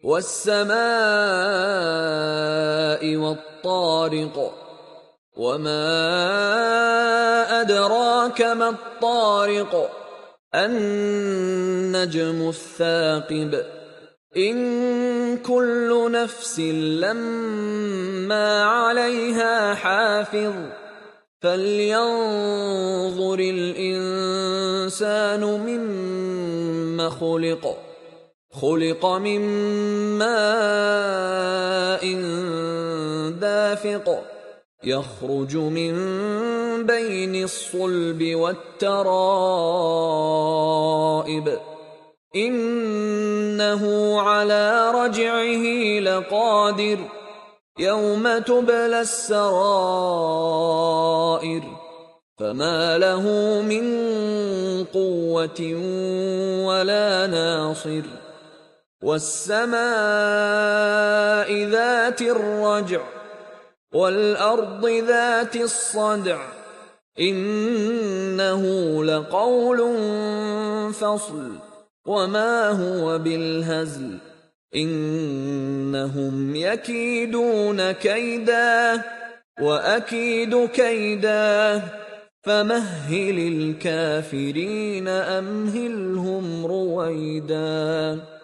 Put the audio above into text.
والسماء والطارق وما أدراك ما الطارق النجم الثاقب إن كل نفس لما عليها حافظ فلينظر الإنسان مما خلق من ماء دافق يخرج من بين الصلب والترائب إنه على رجعه لقادر يوم تبلى السرائر فما له من قوة ولا ناصر والسماء ذات الرجع والأرض ذات الصدع إنه لقول فصل وما هو بالهزل إنهم يكيدون كيدا وأكيد كيدا فمهل الكافرين أمهلهم رويدا.